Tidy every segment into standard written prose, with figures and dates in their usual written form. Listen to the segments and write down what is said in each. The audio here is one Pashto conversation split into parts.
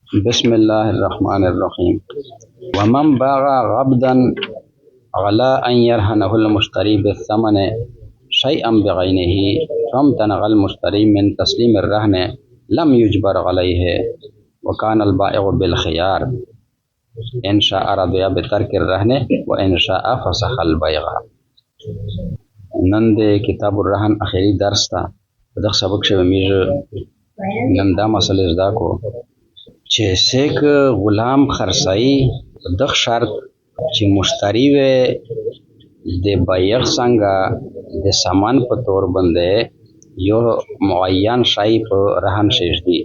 بسم الله الرحمن الرحيم. ومن باغ غبدا على أن يرهنه المشتري بالثمن شيئا بغينه فامتنع المشتري من تسليم الرهن لم يجبر عليه وكان البائع بالخيار إن شاء رضي بترك الرهن وإن شاء فسخ البيع. نن د کتاب الرهن اخیری درس تا په دغه سبق شوی میږ نن دا مسله زده کو چې سیک غلام خرڅای په دغه شرط چې مشتری و د بایع څنګه د سامان په تور باندې یو معین شای په رهن شېږي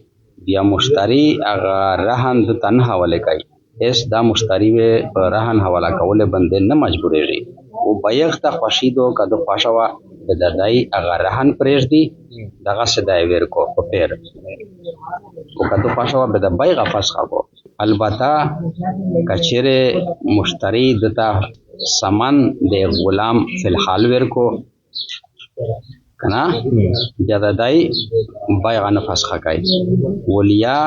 بیا مشتری هغه رهن د تن حواله کوي اس دا مشتری و په رهن حواله کول باندې نه مجبورېږي او بایع ته خوشی دو کده خوشوا د دای هغه رهن پرېږدي دغه سدای ورکو په پیر او کده خوشوا به د بایع فسخ کو البته کچره مشتری دتا سامان د غلام فی الحال ورکو کنا بیا د دای بایع نه فسخ کوي ولیا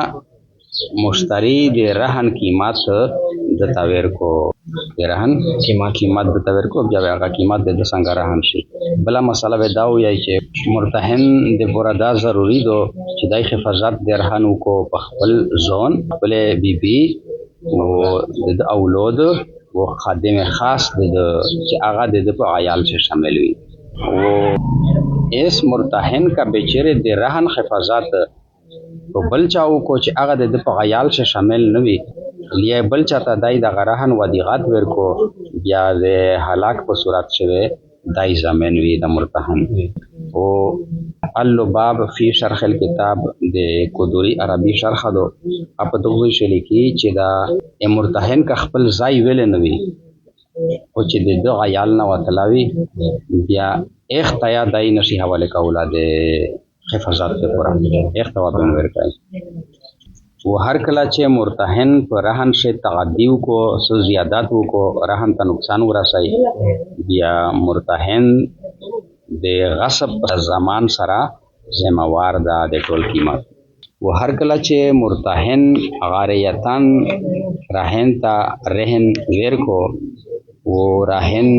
مشتری د رهن قیمت د تاویر کو رهن قیمت د تاویر کو بیا هغه قیمت د څنګه رهن شي بلا مسله به دا وایي چې مرتهن د برادا ضروری دو چې دای حفاظت د رهن کو په خپل ځون خپل بیبي او د اولاد او خادم خاص د چې هغه د په عیال څخه شامل وي او اس مرتهن کا بیچاره د رهن حفاظت په بل چاو کو چې هغه د په عیال څخه شامل نه وي لیا بل چاته دای د غرهن ودیغات ورکو بیا د هلاک په صورت شوه دای زمين وی د مرتهن او اللباب فی شرح الكتاب د قدوری عربی شرح دو اپ دغه شلی کی چې دا مرتهن کا خپل ځای ویل نه وی او چې د عیال نه وتلاوی بیا اختیا دای نشي حواله کوله د حفاظت ته پورا اختوا به ورکړي و هر کله چې مرتهن پر رهن شه تعدیو کو سو زیادت کو رهن ته نقصان ورسای بیا مرتهن د غصب زمان سره ذمہوار ده د ټول قیمت و هر کله چې مرتهن غاریتن رهن ته رهن ور کو و رهن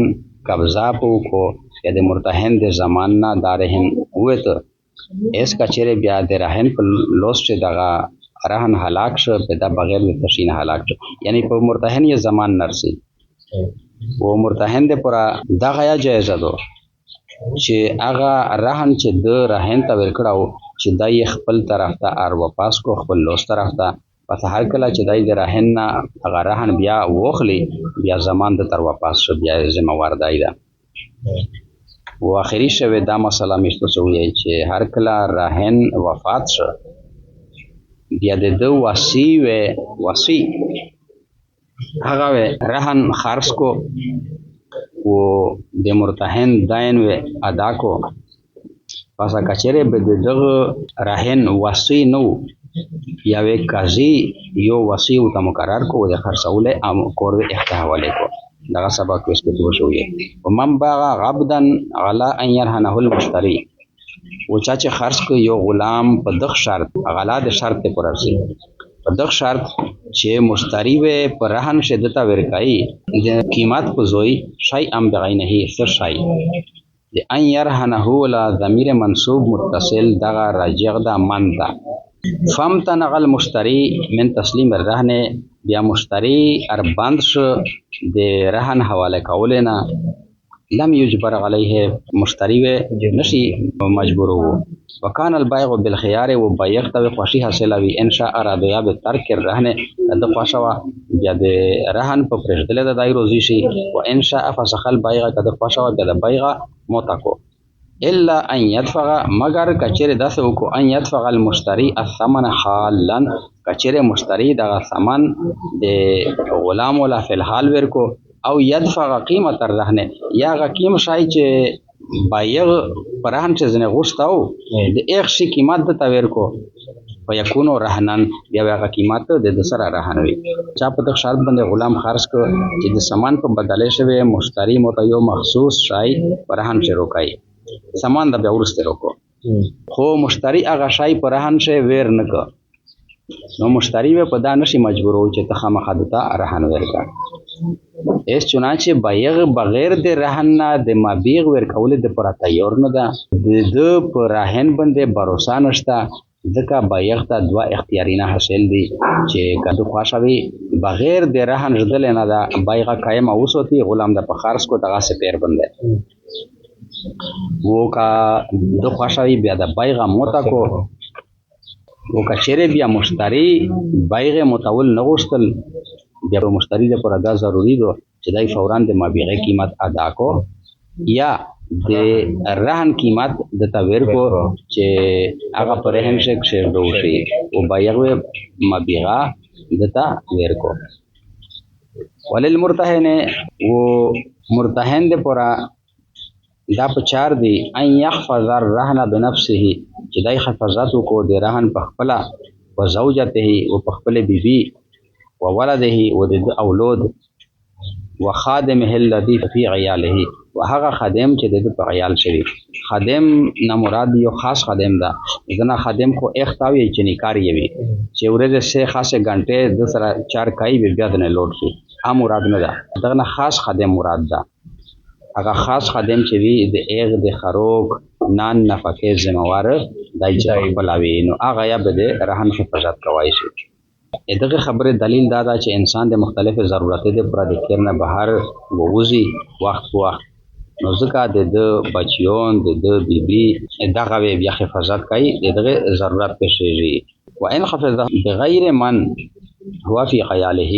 قبضه کو یا د مرتهن د زمان نه دارهن وته اس کچره بیا د رهن په لوس چې دغه رهن هلاک شو پیدا بغیر د تشین هلاک شو یعنی په مرتهن یې زمان نرسي و مرتهن د پورا دغه یا جایز ده چې هغه رهن چې د رهن ته ورکړاو چې دای خپل طرف ته ار واپس کو خپل لوس طرف ته پس هر کله چې دای د رهن نه هغه رهن بیا وخلی بیا زمان د تر واپس شو بیا ذمہوار دای ده و آخری شوه دا مسله میشته شوی چې هر کله رهن وفات شو بیا د دو وصی هغه رهن خرڅ کو و د مرتهن داین و ادا کو پس کچره به دغه رهن وصی نو یا وی قاضی یو وصی او ته مقرر کو د خرڅول ام کور احتواله کو دغه سبق کې څه شوی ومن باغ غبدا على ان يرهنه المشتري و چا چې خرڅ کو یو غلام په دغه شرط غلا د شرط پر ارسي په دغه شرط چې مشتری و پر رهن شدته ورکای د قیمت په زوی شای ام بغینه سر شای د ان يرهنه ولا ضمیر منصوب متصل دغه راجع د من ده فامتنع المشتری من تسلیم الرهن بیا مشتری اربند شو د رهن حواله کولنا لم يجبر عليه مشتری و نشي مجبور وو وكان البائع بالخيار و بایع ته خوشي حاصلوي ان شاء رضیا به ترک الرهن د خوشوا بیا د رهن په پرېږدل د دای روزي شي و ان شاء فسخ البائع د خوشوا د بایع موتاکو الا ان يدفع مگر کچره داسه وکړو ان يدفع المشتري الثمن حالا کچره مشتری د ثمن د غلام ولا فی الحال ورکو او يدفع قیمت الرهن یا قیم شای چې بایع پرهن چې زنه غوښتاو د ایک شي قیمت د تاویر کو فیکونو رهنن یا هغه قیمت د سره رهن وي چا په دغه شرط باندې غلام خرڅ کو چې د سامان په بدله شوی مشتری متیو مخصوص شای پرهن شروع کوي سامان د بیا ورسته روکو خو مشتری هغه شای پرهن شه ویر نه کو نو مشتری به په دا نشي مجبورو چې ته خامخا دته رهن ورکړه. اس چنانچه بایغ بغیر د رهن نه د مبیغ ورکول د پر تیار نه ده، د پر رهن باندې باور نشته، ځکه بایغ ته دوه اختیارینه حاصل دي چې کدو خواشوي بغیر د رهن ژدل نه ده بایغه قائم اوسوتی غلام د پخارس کو دغه سپیر باندې وو کا دو خواشوي بیا د بایغه موتا کو وو کا چیرې بیا مشتری بایغه متول نغوستل بیا مشتری د پر دا ضروری دو چې دای فوران د مبیغه قیمت ادا کو یا د رهن قیمت د تاویر کو چې هغه پر رهن شک شیر دوشي او بایغه مبیغه د تاویر کو. وللمرتهن و مرتهن د پورا دا پچار دی ان يحفظ الرهن بنفسه چې دای حفاظت کو د رهن په خپل او زوجته او په خپل بیبي او ولده او د اولاد وخادمه الذي في عياله وهغه خادم چې د په عیال شوی. خادم نه مراد یو خاص خادم ده، ځنه خادم خو اختاوی چې نیکاری وي چې ورته سه خاصه غنټه د سره 4 کای بیا د نه لوټ شي، ا مراد نه ده، دغه خاص خادم مراد ده. هغه خاص خادم چې وی د ایغ د خروق نان نفقه ذمہوار دای چې بلاوی نو هغه یا به رهن حفاظت کوي شي. دغه خبره دلیل دا ده چې انسان د مختلفو ضرورتو د پر د کیر نه بهر ووزي وخت په وخت، نو ځکه د بچیون د بیبي دغه بیا حفاظت کوي دغه ضرورت پېښېږي. و ان حفظ بغیر من هو فی عیاله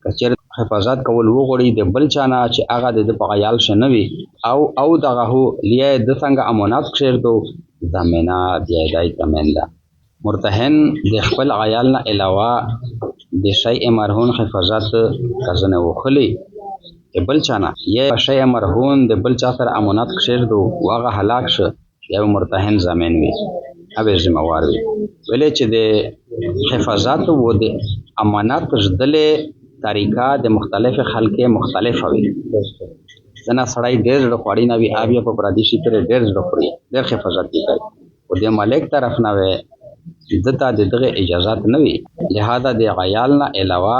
کچر حفاظت کول وغوړي د بل چانه چې هغه د په عیال شنوي او دغه هو لیه د څنګه امانات کړو ضمانه دی دای تمنده. مرتهن د خپل عیال نه علاوه د شیء مرهون حفاظت کزنه وخلی بل چانه یا شیء مرهون د بل چا سره امانت کړو واغه هلاک شو یا مرتهن ضامن وي او ذمہوار وي. ولې چې د حفاظت و د امانت ژدلې طریقه د مختلف خلکه مختلف وي. ځنه سړی ډېر رخواړي نه وي اوبیا په پردیشي پر ډېر رخوري ډېر حفاظت کوي او د مالک طرف نه وي دته دغه اجازت نه وي، لہذا د عیال نه علاوه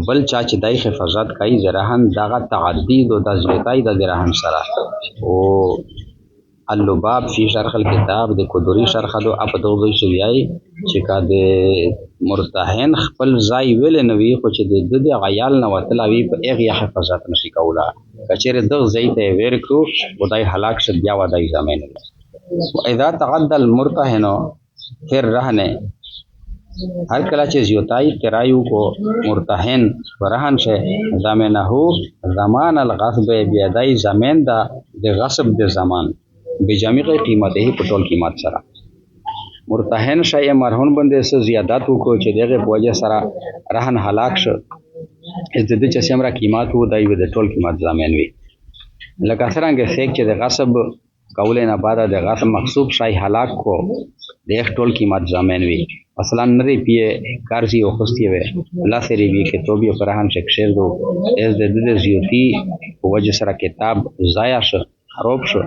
بل چا چې دای حفاظت کوي زرهن دغه تعدید او د زیاتای د زرهن سره. او اللباب فی شرح الكتاب د قدری شرح دو اپ دغه شویای چې کا د مرتهن خپل ځای ویل نه وي خو چې د عیال نه وتلاوی په هغه حفاظت نشي کولا کچېره دغه ځای ته ورکو خدای هلاک شد بیا ودای زمين. واذا تعدى المرتهن پھر رہنے ہر کلا چیز یوتائی کرایو کو مرتہن ورہن سے زمینہ ہو زمان الغصب بیادائی زمین دا د غصب د زمان بجامع قیمت ہی پٹول قیمت سرا مرتہن شای مرہون بندے سے زیادت کو چې دغه بوجه سرا رہن ہلاک شو از د چ سمرا قیمت ہو دای د ټول قیمت زمین وی لکه څنګه سیک چې د غصب کولے نه بعد د غصب مغصوب شای هلاک کو د ټول قیمت زمین وی. مثلا نری پیه کارزی او خستی وی لا سری وی کې تو به فرهان شکشیر دو از د زیوتی وجه سره کتاب ضایع شو خراب شو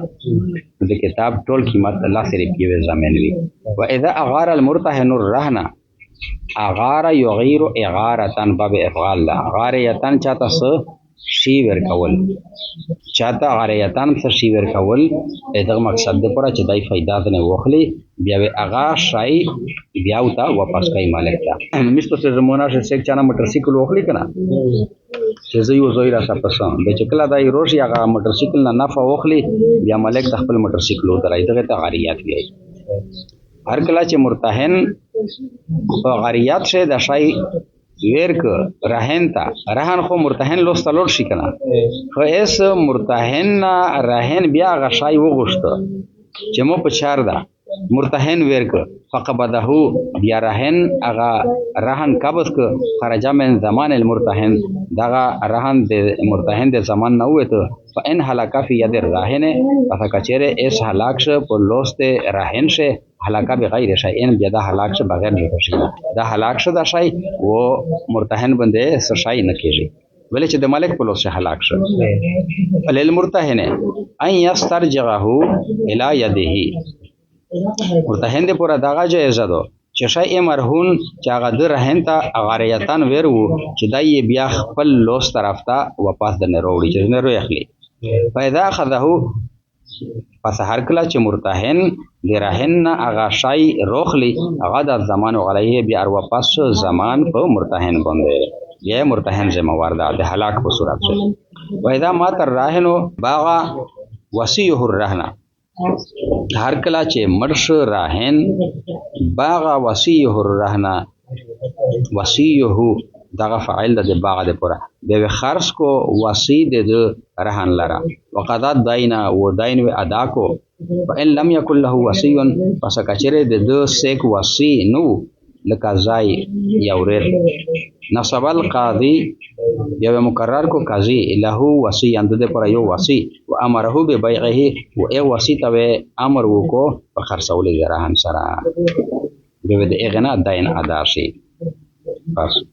د کتاب ټول قیمت لا سری پیه زمین وی. و اذا اغار المرتهن الرهن اغار یغیر اغارتن باب افعال لا غاریتن چاته س شی ور کول چاته غاریتن س شی ور کول دغه مقصد د پره چې دای فائدہ نه وخلی بیا اغا شای بیا وتا واپس کای مالک تا مستو سے زمونه سے چانا موټر سایکل وخلی کنا چې زه یو زوی را سپسم د چکلا دای روشي هغه موټر سایکل نه نفع وخلی بیا مالک خپل موټر سایکل درای دغه ته غاریات وی. هر کله چې مرتهن په غاریات شه د شای ورک رهن تا رهن خو مرتهن لوستلور شي کنه خو اس مرتهن رهن بیا غشای وغشت چې مو په چار دا مرتهن ورک فقبده بیا رهن اغا رهن قبض ک خرج من زمان المرتهن دغه رهن د مرتهن د زمان نه وته فان هلاک فی ید الرهن فکچره اس هلاک ش په لوست رهن شه هلاک بغیر شیء بیا دا هلاک ش بغیر نه شي دا هلاک ش دا شی و مرتهن بنده س شی نه کیږي ولې چې د مالک په لوست هلاک ش للمرتهن ان یسترجعه الی یده مرتهن دې پورا دغه جایزه دو چې شی مرهون چې هغه د رهن ته غاریتان ورو چې دای بیا خپل لوس طرف ته واپس د نه وروړي چې نه وروي اخلي پیدا خذه پس هر کله چې مرتهن د رهن نه هغه شی روخلی هغه د زمان علیه بیا واپس زمان په مرتهن باندې یا مرتهن ذمہ ده د هلاک په صورت کې پیدا ما تر راهنو باغا وصیه الرهنه هر کله چې مرش راهن باغا وصیه الرهنه وصیه دغه فاعل د باغ د پورا به خرص کو وصی د رهن لرا وقضا داینا و داین و ادا کو فان لم يكن له وصي پس کچره د سیک وصی نو لقضای یورر نصب القاضی یو مقرر کو قاضی له وصی اند د پر یو وصی و امره ببيعه و ای وصی ته امر وکړو په خرڅولې رهن سره به د اغنا داین ادا شي بس